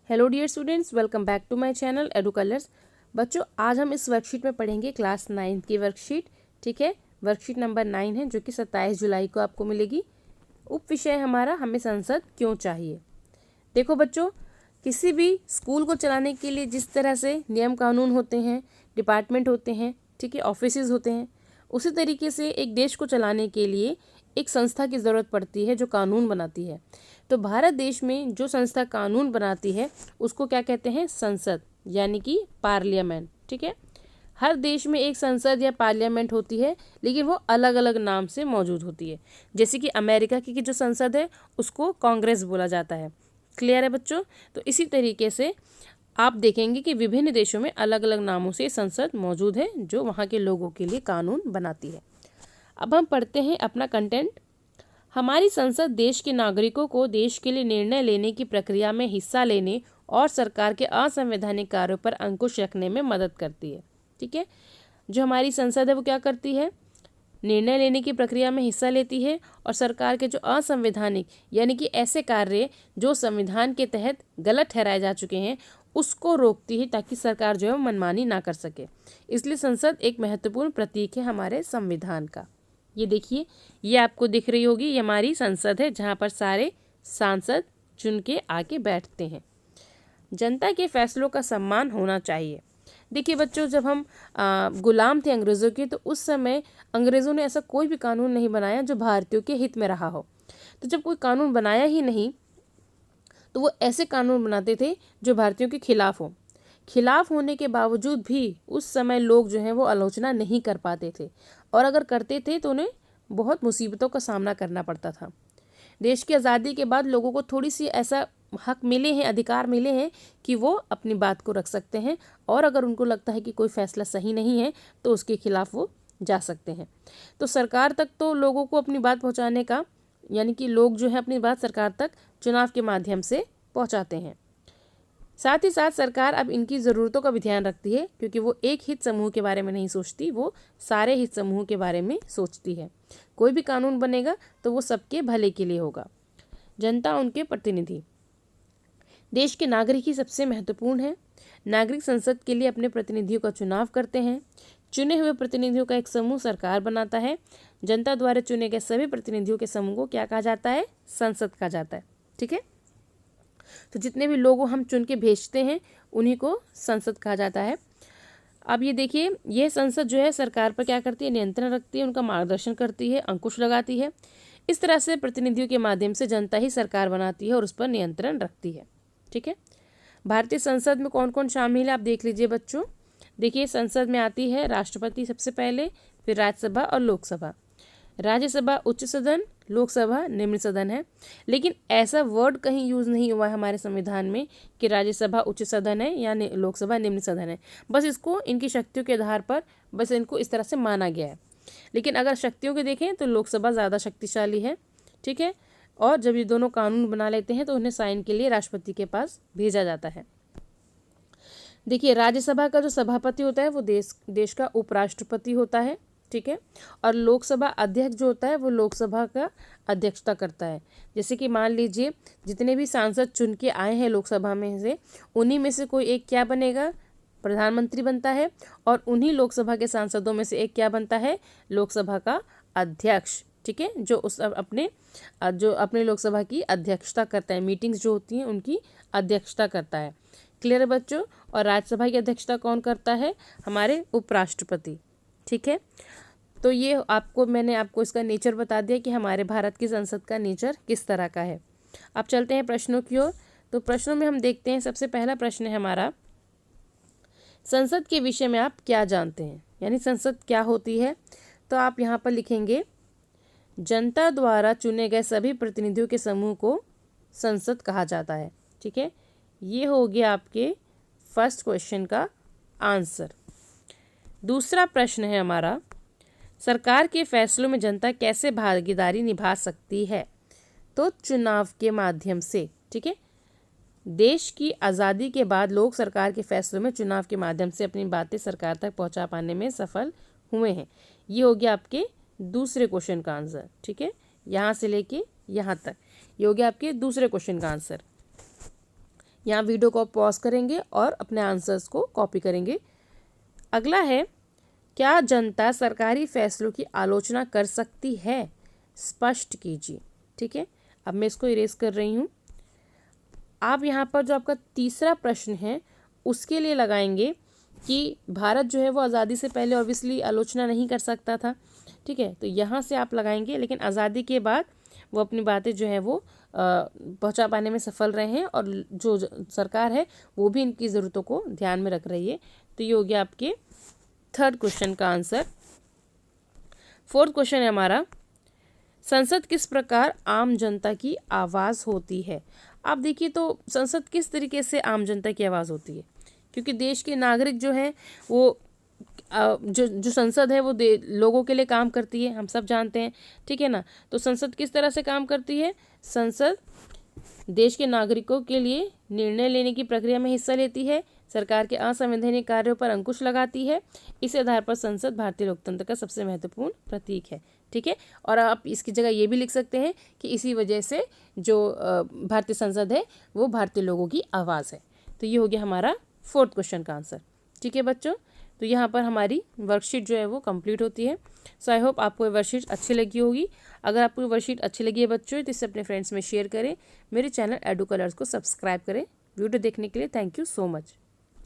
Hello dear students, welcome back to my channel Edu Colours. बच्चों, आज हम इस वर्कशीट में पढ़ेंगे क्लास 9 की वर्कशीट। ठीक है, वर्कशीट नंबर 9 है जो कि 27 जुलाई को आपको मिलेगी। उप विषय हमारा हमें संसद क्यों चाहिए। देखो बच्चों, किसी भी स्कूल को चलाने के लिए जिस तरह से नियम कानून होते हैं, डिपार्टमेंट होते हैं, ठीक है, ऑफिसेज होते हैं, उसी तरीके से एक देश को चलाने के लिए एक संस्था की ज़रूरत पड़ती है जो कानून बनाती है। तो भारत देश में जो संस्था कानून बनाती है उसको क्या कहते हैं? संसद, यानी कि पार्लियामेंट। ठीक है, हर देश में एक संसद या पार्लियामेंट होती है, लेकिन वो अलग अलग नाम से मौजूद होती है। जैसे कि अमेरिका की जो संसद है उसको कांग्रेस बोला जाता है। क्लियर है बच्चों? तो इसी तरीके से आप देखेंगे कि विभिन्न देशों में अलग अलग नामों से संसद मौजूद है जो वहाँ के लोगों के लिए कानून बनाती है। अब हम पढ़ते हैं अपना कंटेंट। हमारी संसद देश के नागरिकों को देश के लिए निर्णय लेने की प्रक्रिया में हिस्सा लेने और सरकार के असंवैधानिक कार्यों पर अंकुश रखने में मदद करती है। ठीक है, जो हमारी संसद है वो क्या करती है? निर्णय लेने की प्रक्रिया में हिस्सा लेती है और सरकार के जो असंवैधानिक यानी कि ऐसे कार्य जो संविधान के तहत गलत ठहराए जा चुके हैं उसको रोकती है, ताकि सरकार जो है मनमानी ना कर सके। इसलिए संसद एक महत्वपूर्ण प्रतीक है हमारे संविधान का। ये देखिए, ये आपको दिख रही होगी, ये हमारी संसद है जहाँ पर सारे सांसद चुन के आके बैठते हैं। जनता के फैसलों का सम्मान होना चाहिए। देखिए बच्चों, जब हम गुलाम थे अंग्रेज़ों के, तो उस समय अंग्रेज़ों ने ऐसा कोई भी कानून नहीं बनाया जो भारतीयों के हित में रहा हो। तो जब कोई कानून बनाया ही नहीं तो वो ऐसे कानून बनाते थे जो भारतीयों के खिलाफ हो। खिलाफ होने के बावजूद भी उस समय लोग जो हैं वो आलोचना नहीं कर पाते थे, और अगर करते थे तो उन्हें बहुत मुसीबतों का सामना करना पड़ता था। देश की आज़ादी के बाद लोगों को थोड़ी सी ऐसा हक मिले हैं, अधिकार मिले हैं कि वो अपनी बात को रख सकते हैं, और अगर उनको लगता है कि कोई फैसला सही नहीं है तो उसके खिलाफ वो जा सकते हैं। तो सरकार तक तो लोगों को अपनी बात पहुंचाने का, यानी कि लोग जो है अपनी बात सरकार तक चुनाव के माध्यम से पहुंचाते हैं। साथ ही साथ सरकार अब इनकी ज़रूरतों का भी ध्यान रखती है, क्योंकि वो एक हित समूह के बारे में नहीं सोचती, वो सारे हित समूह के बारे में सोचती है। कोई भी कानून बनेगा तो वो सबके भले के लिए होगा। जनता उनके प्रतिनिधि। देश के नागरिक ही सबसे महत्वपूर्ण है। नागरिक संसद के लिए अपने प्रतिनिधियों का चुनाव करते हैं। चुने हुए प्रतिनिधियों का एक समूह सरकार बनाता है। जनता द्वारा चुने गए सभी प्रतिनिधियों के समूह को क्या कहा जाता है? संसद कहा जाता है। ठीक है, तो जितने भी लोगों हम चुन के भेजते हैं उन्हीं को संसद कहा जाता है। अब ये देखिए, यह संसद जो है सरकार पर क्या करती है? नियंत्रण रखती है, उनका मार्गदर्शन करती है, अंकुश लगाती है। इस तरह से प्रतिनिधियों के माध्यम से जनता ही सरकार बनाती है और उस पर नियंत्रण रखती है। ठीक है, भारतीय संसद में कौन कौन शामिल है आप देख लीजिए बच्चों। देखिए, संसद में आती है राष्ट्रपति सबसे पहले, फिर राज्यसभा और लोकसभा। राज्यसभा उच्च सदन, लोकसभा निम्न सदन है। लेकिन ऐसा वर्ड कहीं यूज़ नहीं हुआ है हमारे संविधान में कि राज्यसभा उच्च सदन है या लोकसभा निम्न सदन है। बस इसको इनकी शक्तियों के आधार पर बस इनको इस तरह से माना गया है। लेकिन अगर शक्तियों के देखें तो लोकसभा ज़्यादा शक्तिशाली है। ठीक है, और जब ये दोनों कानून बना लेते हैं तो उन्हें साइन के लिए राष्ट्रपति के पास भेजा जाता है। देखिए, राज्यसभा का जो सभापति होता है वो देश का उपराष्ट्रपति होता है। ठीक है, और लोकसभा अध्यक्ष जो होता है वो लोकसभा का अध्यक्षता करता है। जैसे कि मान लीजिए, जितने भी सांसद चुन के आए हैं लोकसभा में से, उन्हीं में से कोई एक क्या बनेगा? प्रधानमंत्री बनता है। और उन्हीं लोकसभा के सांसदों में से एक क्या बनता है? लोकसभा का अध्यक्ष। ठीक है, जो अपने लोकसभा की अध्यक्षता करता है, मीटिंग्स जो होती हैं उनकी अध्यक्षता करता है। क्लियर है बच्चों? और राज्यसभा की अध्यक्षता कौन करता है? हमारे उपराष्ट्रपति। ठीक है, तो ये मैंने आपको इसका नेचर बता दिया कि हमारे भारत की संसद का नेचर किस तरह का है। अब चलते हैं प्रश्नों की ओर। तो प्रश्नों में हम देखते हैं, सबसे पहला प्रश्न है हमारा, संसद के विषय में आप क्या जानते हैं? यानी संसद क्या होती है? तो आप यहाँ पर लिखेंगे, जनता द्वारा चुने गए सभी प्रतिनिधियों के समूह को संसद कहा जाता है। ठीक है, ये हो गया आपके फर्स्ट क्वेश्चन का आंसर। दूसरा प्रश्न है हमारा, सरकार के फैसलों में जनता कैसे भागीदारी निभा सकती है? तो चुनाव के माध्यम से। ठीक है, देश की आज़ादी के बाद लोग सरकार के फैसलों में चुनाव के माध्यम से अपनी बातें सरकार तक पहुंचा पाने में सफल हुए हैं। ये हो गया आपके दूसरे क्वेश्चन का आंसर। ठीक है, यहाँ से लेके यहाँ तक ये हो गया आपके दूसरे क्वेश्चन का आंसर। यहाँ वीडियो को पॉज करेंगे और अपने आंसर्स को कॉपी करेंगे। अगला है, क्या जनता सरकारी फैसलों की आलोचना कर सकती है? स्पष्ट कीजिए। ठीक है, अब मैं इसको इरेज कर रही हूँ। आप यहाँ पर जो आपका तीसरा प्रश्न है उसके लिए लगाएंगे कि भारत जो है वो आज़ादी से पहले ऑब्वियसली आलोचना नहीं कर सकता था। ठीक है, तो यहाँ से आप लगाएंगे, लेकिन आज़ादी के बाद वो अपनी बातें जो है वो पहुँचा पाने में सफल रहे हैं और जो सरकार है वो भी इनकी ज़रूरतों को ध्यान में रख रही है। तो ये हो गया आपके थर्ड क्वेश्चन का आंसर। फोर्थ क्वेश्चन है हमारा, संसद किस प्रकार आम जनता की आवाज़ होती है? आप देखिए, तो संसद किस तरीके से आम जनता की आवाज़ होती है, क्योंकि देश के नागरिक जो हैं वो जो संसद है वो लोगों के लिए काम करती है, हम सब जानते हैं। ठीक है ना, तो संसद किस तरह से काम करती है? संसद देश के नागरिकों के लिए निर्णय लेने की प्रक्रिया में हिस्सा लेती है, सरकार के असंवैधानिक कार्यों पर अंकुश लगाती है। इस आधार पर संसद भारतीय लोकतंत्र का सबसे महत्वपूर्ण प्रतीक है। ठीक है, और आप इसकी जगह ये भी लिख सकते हैं कि इसी वजह से जो भारतीय संसद है वो भारतीय लोगों की आवाज़ है। तो ये हो गया हमारा फोर्थ क्वेश्चन का आंसर। ठीक है बच्चों, तो यहाँ पर हमारी वर्कशीट जो है वो कंप्लीट होती है। सो आई होप आपको ये वर्कशीट अच्छी लगी होगी। अगर आपको ये वर्कशीट अच्छी लगी है बच्चों, तो इसे अपने फ्रेंड्स में शेयर करें। मेरे चैनल एडू कलर्स को सब्सक्राइब करें। वीडियो देखने के लिए थैंक यू सो मच।